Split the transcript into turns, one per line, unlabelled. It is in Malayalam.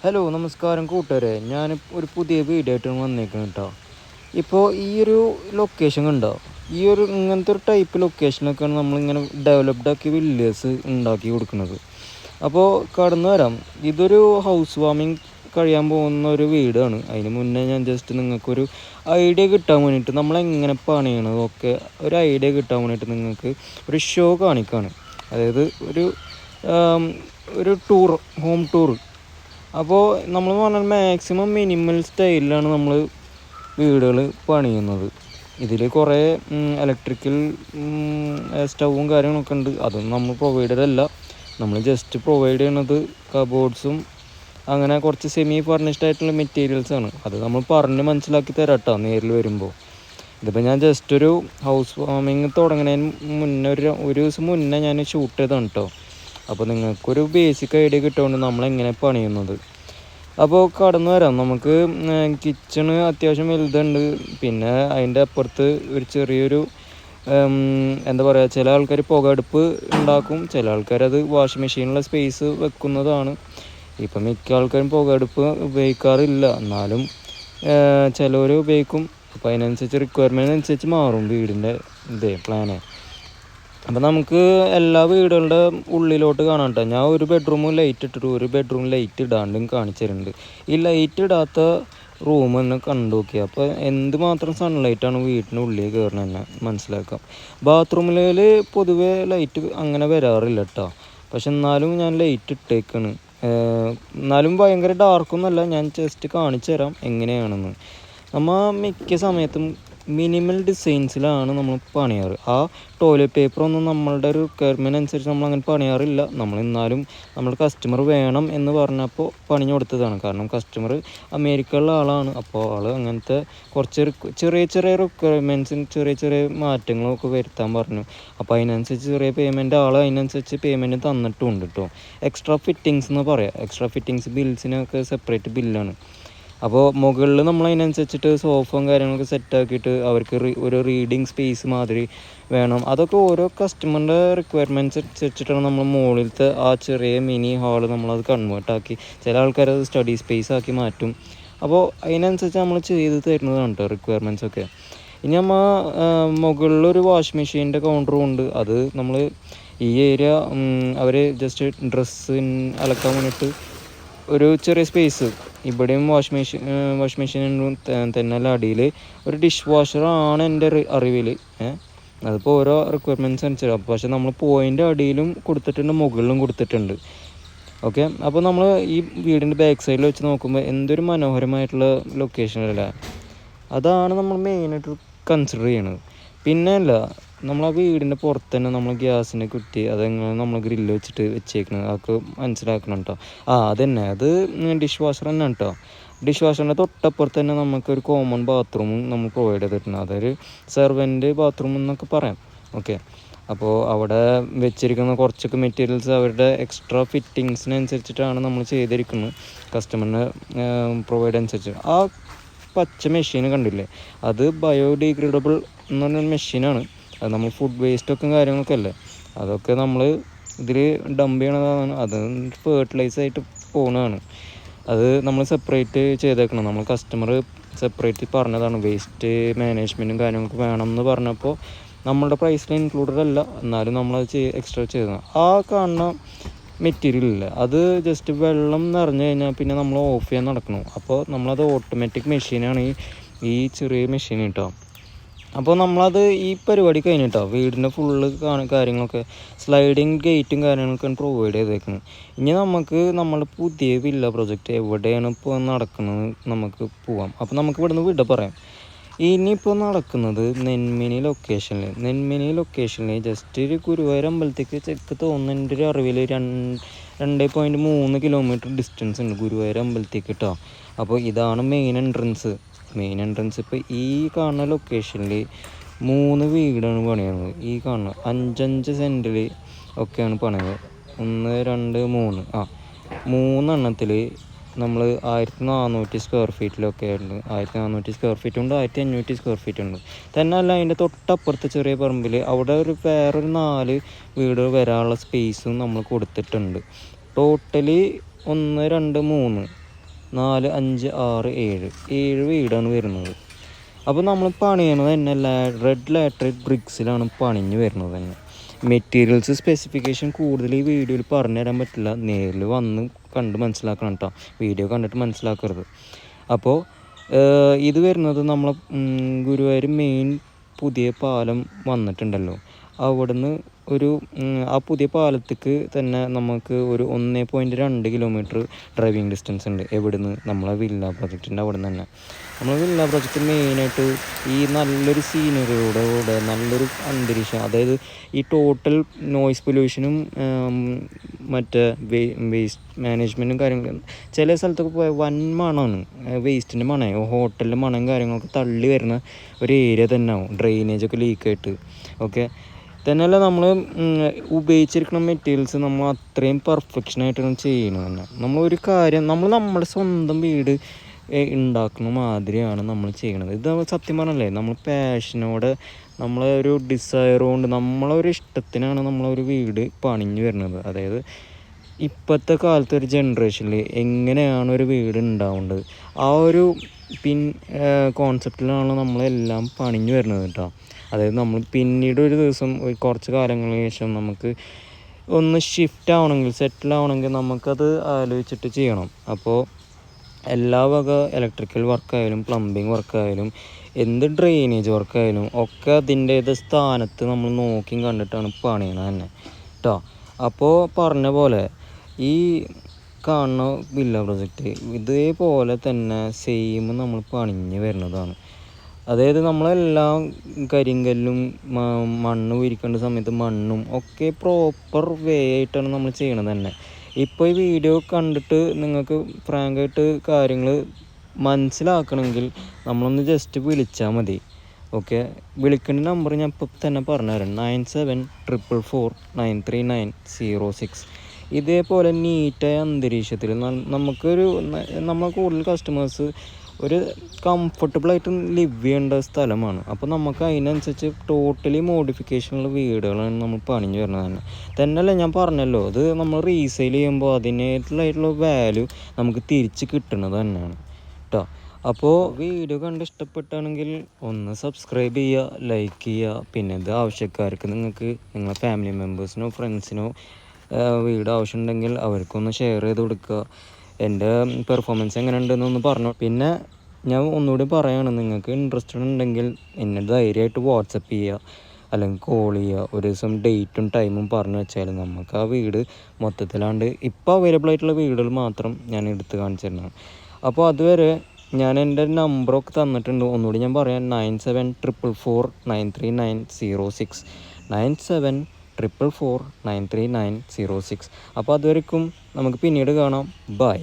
ഹലോ നമസ്കാരം കൂട്ടുകാരെ, ഞാൻ ഒരു പുതിയ വീഡിയോ ആയിട്ടാണ് വന്നേക്കുന്നത് കേട്ടോ. ഇപ്പോൾ ഈ ഒരു ലൊക്കേഷൻ കണ്ടോ, ഈ ഒരു ഇങ്ങനത്തെ ഒരു ടൈപ്പ് ലൊക്കേഷനൊക്കെയാണ് നമ്മളിങ്ങനെ ഡെവലപ്ഡ് ആക്കി വില്ലേജ് ഉണ്ടാക്കി കൊടുക്കുന്നത്. അപ്പോൾ കടന്നു വരാം. ഇതൊരു ഹൗസ് വാമിങ് കഴിയാൻ പോകുന്ന ഒരു വീടാണ്. അതിന് മുന്നേ ഞാൻ ജസ്റ്റ് നിങ്ങൾക്കൊരു ഐഡിയ കിട്ടാൻ വേണ്ടിയിട്ട് നമ്മളെങ്ങനെ പണിയണതൊക്കെ ഒരു ഐഡിയ കിട്ടാൻ വേണ്ടിയിട്ട് നിങ്ങൾക്ക് ഒരു ഷോ കാണിക്കുകയാണ്. അതായത് ആം, ഒരു ടൂർ, ഹോം ടൂർ. അപ്പോൾ നമ്മൾ പറഞ്ഞാൽ മാക്സിമം മിനിമൽ സ്റ്റൈലിലാണ് നമ്മൾ വീടുകൾ പണിയുന്നത്. ഇതിൽ കുറേ ഇലക്ട്രിക്കൽ സ്റ്റൗവും കാര്യങ്ങളൊക്കെ ഉണ്ട്. അതൊന്നും നമ്മൾ പ്രൊവൈഡഡ് അല്ല. നമ്മൾ ജസ്റ്റ് പ്രൊവൈഡ് ചെയ്യണത് കബോർഡ്സും അങ്ങനെ കുറച്ച് സെമി ഫർണിഷ്ഡ് ആയിട്ടുള്ള മെറ്റീരിയൽസാണ്. അത് നമ്മൾ പറഞ്ഞ് മനസ്സിലാക്കി തരാം കേട്ടോ നേരിൽ വരുമ്പോൾ. ഇതിപ്പോൾ ഞാൻ ജസ്റ്റ് ഒരു ഹൗസ് വാമിങ് തുടങ്ങുന്നതിന് മുന്നേ ഒരു ദിവസം മുന്നേ ഞാൻ ഷൂട്ട് ചെയ്തതാണ് കേട്ടോ. അപ്പോൾ നിങ്ങൾക്കൊരു ബേസിക് ഐഡിയ കിട്ടുകൊണ്ട് നമ്മളെങ്ങനെ പണിയുന്നത്. അപ്പോൾ കടന്നു വരാം. നമുക്ക് കിച്ചണ് അത്യാവശ്യം വലുതുണ്ട്. പിന്നെ അതിൻ്റെ അപ്പുറത്ത് ഒരു ചെറിയൊരു എന്താ പറയുക, ചില ആൾക്കാർ പുകയടുപ്പ് ഉണ്ടാക്കും, ചില ആൾക്കാരത് വാഷിംഗ് മെഷീനിലുള്ള സ്പേസ് വെക്കുന്നതാണ്. ഇപ്പം മിക്ക ആൾക്കാരും പുകയടുപ്പ് ഉപയോഗിക്കാറില്ല, എന്നാലും ചിലവർ ഉപയോഗിക്കും. അപ്പോൾ അതിനനുസരിച്ച് റിക്വയർമെൻറ്റ് അനുസരിച്ച് മാറും വീടിൻ്റെ പ്ലാന്. അപ്പം നമുക്ക് എല്ലാ വീടുകളുടെ ഉള്ളിലോട്ട് കാണാൻ കേട്ടോ. ഞാൻ ഒരു ബെഡ്റൂമിൽ ലൈറ്റ് ഇട്ടിട്ട് ഒരു ബെഡ്റൂമിൽ ലൈറ്റ് ഇടാണ്ടും കാണിച്ചു തരുന്നുണ്ട്. ഈ ലൈറ്റ് ഇടാത്ത റൂം തന്നെ കണ്ടു നോക്കിയാൽ അപ്പോൾ എന്തുമാത്രം സൺലൈറ്റാണ് വീട്ടിൻ്റെ ഉള്ളിൽ കയറണം തന്നെ മനസ്സിലാക്കാം. ബാത്റൂമിൽ പൊതുവേ ലൈറ്റ് അങ്ങനെ വരാറില്ല കേട്ടോ. പക്ഷെ എന്നാലും ഞാൻ ലൈറ്റ് ഇട്ടേക്കാണ്. എന്നാലും ഭയങ്കര ഡാർക്കൊന്നുമല്ല, ഞാൻ ജസ്റ്റ് കാണിച്ചു തരാം എങ്ങനെയാണെന്ന്. നമ്മൾ മിക്ക സമയത്തും മിനിമൽ ഡിസൈൻസിലാണ് നമ്മൾ പണിയാറ്. ആ ടോയ്ലറ്റ് പേപ്പറൊന്നും നമ്മളുടെ ഒരു റിക്വയർമെൻറ്റ് അനുസരിച്ച് നമ്മൾ അങ്ങനെ പണിയാറില്ല. എന്നാലും നമ്മുടെ കസ്റ്റമർ വേണം എന്ന് പറഞ്ഞപ്പോൾ പണിഞ്ഞു കൊടുത്തതാണ്. കാരണം കസ്റ്റമർ അമേരിക്കയിലുള്ള ആളാണ്. അപ്പോൾ ആൾ അങ്ങനത്തെ കുറച്ച് ചെറിയ ചെറിയ റിക്വയർമെൻറ്റ്സും ചെറിയ ചെറിയ മാറ്റങ്ങളൊക്കെ വരുത്താൻ പറഞ്ഞു. അപ്പോൾ അതിനനുസരിച്ച് ചെറിയ പേയ്മെൻറ്റ് ആൾ അതിനനുസരിച്ച് പേയ്മെൻറ്റ് തന്നിട്ടുമുണ്ട് കേട്ടോ. എക്സ്ട്രാ ഫിറ്റിങ്സ് എന്ന് പറയാം. എക്സ്ട്രാ ഫിറ്റിങ്സ് ബിൽസിനൊക്കെ സെപ്പറേറ്റ് ബില്ലാണ്. അപ്പോൾ മുകളിൽ നമ്മൾ അതിനനുസരിച്ചിട്ട് സോഫയും കാര്യങ്ങളൊക്കെ സെറ്റാക്കിയിട്ട് അവർക്ക് ഒരു റീഡിങ് സ്പേസ് മാതിരി വേണം. അതൊക്കെ ഓരോ കസ്റ്റമറിൻ്റെ റിക്വയർമെൻറ്റ്സ് അനുസരിച്ചിട്ടാണ് നമ്മൾ മുകളിലത്തെ ആ ചെറിയ മിനി ഹാള് നമ്മളത് കൺവേർട്ടാക്കി, ചില ആൾക്കാരത് സ്റ്റഡി സ്പേസ് ആക്കി മാറ്റും. അപ്പോൾ അതിനനുസരിച്ച് നമ്മൾ ചെയ്ത് തരുന്നതാണ് കേട്ടോ റിക്വയർമെൻറ്റ്സൊക്കെ. ഇനി നമ്മൾ മുകളിലൊരു വാഷിംഗ് മെഷീൻ്റെ കൗണ്ടറും ഉണ്ട്. അത് നമ്മൾ ഈ ഏരിയ അവർ ജസ്റ്റ് ഡ്രസ്സ് അലക്കാൻ വേണ്ടിയിട്ട് ഒരു ചെറിയ സ്പേസ്, ഇവിടെയും വാഷിംഗ് മെഷീൻ തന്നെ അടിയിൽ ഒരു ഡിഷ് വാഷറാണ് എൻ്റെ അറിവിൽ. അതിപ്പോൾ ഓരോ റിക്വയർമെൻറ്റ്സ് അനുസരിച്ച്. പക്ഷേ നമ്മൾ പോയിൻ്റ് അടിയിലും കൊടുത്തിട്ടുണ്ട്, മുകളിലും കൊടുത്തിട്ടുണ്ട്. ഓക്കെ. അപ്പോൾ നമ്മൾ ഈ വീടിൻ്റെ ബാക്ക് സൈഡിൽ വെച്ച് നോക്കുമ്പോൾ എന്തൊരു മനോഹരമായിട്ടുള്ള ലൊക്കേഷനല്ലേ. അതാണ് നമ്മൾ മെയിനായിട്ട് കൺസിഡർ ചെയ്യണത്. പിന്നെ അല്ല, നമ്മൾ ആ വീടിൻ്റെ പുറത്ത് തന്നെ നമ്മൾ ഗ്യാസിനെ കുറ്റി അതെങ്ങനെ നമ്മൾ ഗ്രില്ല് വെച്ചിട്ട് വെച്ചേക്കണം, അതൊക്കെ മനസ്സിലാക്കണം കേട്ടോ. അതന്നെ, അത് ഡിഷ് വാഷർ തന്നെ കേട്ടോ. ഡിഷ് വാഷറിൻ്റെ തൊട്ടപ്പുറത്ത് തന്നെ നമുക്കൊരു കോമൺ ബാത്റൂമും നമ്മൾ പ്രൊവൈഡ് ചെയ്തിട്ടുണ്ട്. അതൊരു സെർവൻ്റ് ബാത്റൂം എന്നൊക്കെ പറയാം. ഓക്കെ. അപ്പോൾ അവിടെ വെച്ചിരിക്കുന്ന കുറച്ചൊക്കെ മെറ്റീരിയൽസ് അവരുടെ എക്സ്ട്രാ ഫിറ്റിങ്സിനനുസരിച്ചിട്ടാണ് നമ്മൾ ചെയ്തിരിക്കുന്നത്. കസ്റ്റമറിന് പ്രൊവൈഡ് അനുസരിച്ച്. ആ പച്ച മെഷീൻ കണ്ടില്ലേ, അത് ബയോഡിഗ്രേഡബിൾ എന്ന് പറഞ്ഞൊരു മെഷീനാണ്. അത് നമ്മൾ ഫുഡ് വേസ്റ്റൊക്കെ കാര്യങ്ങളൊക്കെ അല്ലേ, അതൊക്കെ നമ്മൾ ഇതിൽ ഡംപ് ചെയ്യണതാണ്. അത് ഫെർട്ടിലൈസായിട്ട് പോകുന്നതാണ്. അത് നമ്മൾ സെപ്പറേറ്റ് ചെയ്തേക്കണം. നമ്മൾ കസ്റ്റമർ സെപ്പറേറ്റ് പറഞ്ഞതാണ്. വേസ്റ്റ് മാനേജ്മെൻറ്റും കാര്യങ്ങളൊക്കെ വേണം എന്ന് പറഞ്ഞപ്പോൾ നമ്മളുടെ പ്രൈസിൽ ഇൻക്ലൂഡഡ് അല്ല, എന്നാലും നമ്മളത് എക്സ്ട്രാ ചെയ്തതാണ്. ആ കാണുന്ന മെറ്റീരിയൽ ഇല്ല, അത് ജസ്റ്റ് വെള്ളം നിറഞ്ഞു കഴിഞ്ഞാൽ പിന്നെ നമ്മൾ ഓഫ് ചെയ്യാൻ നടക്കണം. അപ്പോൾ നമ്മളത് ഓട്ടോമാറ്റിക് മെഷീനാണ് ഈ ചെറിയ മെഷീൻ കേട്ടോ. അപ്പോൾ നമ്മളത് ഈ പരിപാടി കഴിഞ്ഞിട്ടോ വീടിൻ്റെ ഫുള്ള് കാര്യങ്ങളൊക്കെ സ്ലൈഡിങ് ഗേറ്റും കാര്യങ്ങളൊക്കെ പ്രൊവൈഡ് ചെയ്തേക്കുന്നത്. ഇനി നമുക്ക് നമ്മുടെ പുതിയ വില്ല പ്രൊജക്റ്റ് എവിടെയാണ് ഇപ്പോൾ നടക്കുന്നത് നമുക്ക് പോവാം. അപ്പോൾ നമുക്ക് ഇവിടുന്ന് വിട പറയാം. ഇനിയിപ്പോൾ നടക്കുന്നത് നെന്മിനി ലൊക്കേഷനിൽ ജസ്റ്റ് ഒരു ഗുരുവായൂർ അമ്പലത്തേക്ക് ചെക്ക് തോന്നുന്ന എൻ്റെ ഒരു അറിവിൽ 2.3 കിലോമീറ്റർ ഡിസ്റ്റൻസ് ഉണ്ട് ഗുരുവായൂർ അമ്പലത്തേക്ക് കേട്ടോ. അപ്പോൾ ഇതാണ് മെയിൻ എൻട്രൻസ്. ഇപ്പോൾ ഈ കാണുന്ന ലൊക്കേഷനിൽ 3 വീടാണ് പണിയുന്നത്. ഈ കാണുന്ന 5 സെൻറ്റിൽ ഒക്കെയാണ് പണിയുന്നത്. 1 2 3 3 നമ്മൾ 1400 സ്ക്വയർ ഫീറ്റിലൊക്കെ ഉണ്ട്. 1400 സ്ക്വയർ ഫീറ്റ് ഉണ്ട്, 1500 സ്ക്വയർ ഫീറ്റ് ഉണ്ട്. തന്നെ അല്ല, അതിൻ്റെ തൊട്ടപ്പുറത്ത് ചെറിയ പറമ്പിൽ അവിടെ വേറൊരു 4 വീട് വരാനുള്ള സ്പേസും നമ്മൾ കൊടുത്തിട്ടുണ്ട്. ടോട്ടലി 1 2 3 4, 5, 6, 7 വീടാണ് വരുന്നത്. അപ്പോൾ നമ്മൾ പണിയണത് തന്നെ റെഡ് ലാറ്ററൈറ്റ് ബ്രിക്സിലാണ് പണിഞ്ഞ് വരുന്നത് തന്നെ. മെറ്റീരിയൽസ് സ്പെസിഫിക്കേഷൻ കൂടുതൽ ഈ വീഡിയോയിൽ പറഞ്ഞു തരാൻ പറ്റില്ല, നേരിൽ വന്ന് കണ്ട് മനസ്സിലാക്കണം കേട്ടോ, വീഡിയോ കണ്ടിട്ട് മനസ്സിലാക്കരുത്. അപ്പോൾ ഇത് വരുന്നത് നമ്മളെ ഗുരുവായൂർ മെയിൻ പുതിയ പാലം വന്നിട്ടുണ്ടല്ലോ, അവിടുന്ന് ഒരു ആ പുതിയ പാലത്തേക്ക് തന്നെ നമുക്ക് ഒരു 1.2 കിലോമീറ്റർ ഡ്രൈവിംഗ് ഡിസ്റ്റൻസ് ഉണ്ട്. എവിടുന്ന്? നമ്മളെ വില്ല പ്രൊജക്റ്റിൻ്റെ അവിടെ നിന്ന് തന്നെ. നമ്മൾ വില്ല പ്രൊജക്റ്റ് മെയിനായിട്ട് ഈ നല്ലൊരു സീനറിയോടെ നല്ലൊരു അന്തരീക്ഷം, അതായത് ഈ ടോട്ടൽ നോയ്സ് പൊല്യൂഷനും മറ്റേ വേസ്റ്റ് മാനേജ്മെൻറ്റും കാര്യങ്ങളും. ചില സ്ഥലത്തൊക്കെ പോയ വൻ മണമാണ്, വേസ്റ്റിൻ്റെ മണം, ഹോട്ടലിൻ്റെ മണം കാര്യങ്ങളൊക്കെ തള്ളി വരുന്ന ഒരു ഏരിയ തന്നെ ആവും, ഡ്രെയിനേജൊക്കെ ലീക്കായിട്ട്. ഓക്കെ, തന്നെയല്ല നമ്മൾ ഉപയോഗിച്ചിരിക്കുന്ന മെറ്റീരിയൽസ് നമ്മൾ അത്രയും പെർഫെക്ഷനായിട്ടാണ് ചെയ്യണത് തന്നെ. നമ്മളൊരു കാര്യം നമ്മുടെ സ്വന്തം വീട് ഉണ്ടാക്കുന്ന മാതിരിയാണ് നമ്മൾ ചെയ്യണത്. ഇത് സത്യം പറഞ്ഞല്ലേ, നമ്മൾ പാഷനോടെ, നമ്മളെ ഒരു ഡിസയർ കൊണ്ട്, നമ്മളൊരു ഇഷ്ടത്തിനാണ് നമ്മളൊരു വീട് പണിഞ്ഞു വരുന്നത്. അതായത് ഇപ്പോഴത്തെ കാലത്തെ ഒരു ജനറേഷനിൽ എങ്ങനെയാണ് ഒരു വീട് ഉണ്ടാവേണ്ടത്, ആ ഒരു കോൺസെപ്റ്റിലാണ് നമ്മളെല്ലാം പണിഞ്ഞു വരുന്നത് കേട്ടോ. അതായത് നമ്മൾ പിന്നീട് ഒരു ദിവസം കുറച്ച് കാലങ്ങൾക്ക് ശേഷം നമുക്ക് ഒന്ന് ഷിഫ്റ്റ് ആവണമെങ്കിൽ, സെറ്റിൽ ആവണമെങ്കിൽ നമുക്കത് ആലോചിച്ചിട്ട് ചെയ്യണം. അപ്പോൾ എല്ലാ വക ഇലക്ട്രിക്കൽ വർക്കായാലും പ്ലംബിങ് വർക്കായാലും എന്ത് ഡ്രെയിനേജ് വർക്കായാലും ഒക്കെ അതിൻ്റേത് സ്ഥാനത്ത് നമ്മൾ നോക്കിയും കണ്ടിട്ടാണ് പണിയണത് തന്നെ കേട്ടോ. അപ്പോൾ പറഞ്ഞ പോലെ ഈ കാണുന്ന വില്ല പ്രൊജക്റ്റ് ഇതേപോലെ തന്നെ സെയിം നമ്മൾ പണിഞ്ഞ് വരുന്നതാണ്. അതായത് നമ്മളെല്ലാം കരിങ്കല്ലും മണ്ണ് വിരിക്കേണ്ട സമയത്ത് മണ്ണും ഒക്കെ പ്രോപ്പർ വേ ആയിട്ടാണ് നമ്മൾ ചെയ്യണത് തന്നെ. ഇപ്പോൾ ഈ വീഡിയോ കണ്ടിട്ട് നിങ്ങൾക്ക് ഫ്രാങ്കായിട്ട് കാര്യങ്ങൾ മനസ്സിലാക്കണമെങ്കിൽ നമ്മളൊന്ന് ജസ്റ്റ് വിളിച്ചാൽ മതി. ഓക്കെ, വിളിക്കേണ്ട നമ്പർ ഞാൻ ഇപ്പോൾ തന്നെ പറഞ്ഞുതരാം, 9744493906. ഇതേപോലെ നീറ്റായ അന്തരീക്ഷത്തിൽ നമ്മളെ കൂടുതൽ കസ്റ്റമേഴ്സ് ഒരു കംഫർട്ടബിളായിട്ട് ലിവ് ചെയ്യേണ്ട സ്ഥലമാണ്. അപ്പോൾ നമുക്ക് അതിനനുസരിച്ച് ടോട്ടലി മോഡിഫിക്കേഷനുള്ള വീടുകളാണ് നമ്മൾ പണിഞ്ഞു വരുന്നത് തന്നെയല്ല, ഞാൻ പറഞ്ഞല്ലോ, അത് നമ്മൾ റീസെയിൽ ചെയ്യുമ്പോൾ അതിനായിട്ടുള്ള വാല്യൂ നമുക്ക് തിരിച്ച് കിട്ടുന്നത് തന്നെയാണ് കേട്ടോ. അപ്പോൾ വീഡിയോ കണ്ട് ഇഷ്ടപ്പെട്ടാണെങ്കിൽ ഒന്ന് സബ്സ്ക്രൈബ് ചെയ്യുക, ലൈക്ക് ചെയ്യുക. പിന്നെ ഇത് ആവശ്യക്കാർക്ക്, നിങ്ങൾക്ക് നിങ്ങളെ ഫാമിലി മെമ്പേഴ്സിനോ ഫ്രണ്ട്സിനോ വീട് ആവശ്യമുണ്ടെങ്കിൽ അവർക്കൊന്ന് ഷെയർ ചെയ്ത് കൊടുക്കുക. എൻ്റെ പെർഫോമൻസ് എങ്ങനെ ഉണ്ടെന്നൊന്ന് പറഞ്ഞു. പിന്നെ ഞാൻ ഒന്നുകൂടി പറയുകയാണ്, നിങ്ങൾക്ക് ഇൻട്രസ്റ്റഡ് ഉണ്ടെങ്കിൽ എന്നെ ധൈര്യമായിട്ട് വാട്സപ്പ് ചെയ്യുക, അല്ലെങ്കിൽ കോൾ ചെയ്യുക. ഒരു ദിവസം ഡേറ്റും ടൈമും പറഞ്ഞു വെച്ചാൽ നമുക്ക് ആ വീട് മൊത്തത്തിലാണ്ട് ഇപ്പോൾ അവൈലബിൾ ആയിട്ടുള്ള വീടുകൾ മാത്രം ഞാൻ എടുത്ത് കാണിച്ചു തരുന്നതാണ്. അപ്പോൾ അതുവരെ ഞാൻ എൻ്റെ നമ്പറൊക്കെ തന്നിട്ടുണ്ട്, ഒന്നുകൂടി ഞാൻ പറയാം, 9744493906, 9744493906. അപ്പോൾ അതുവരെക്കും നമുക്ക് പിന്നീട് കാണാം. ബൈ.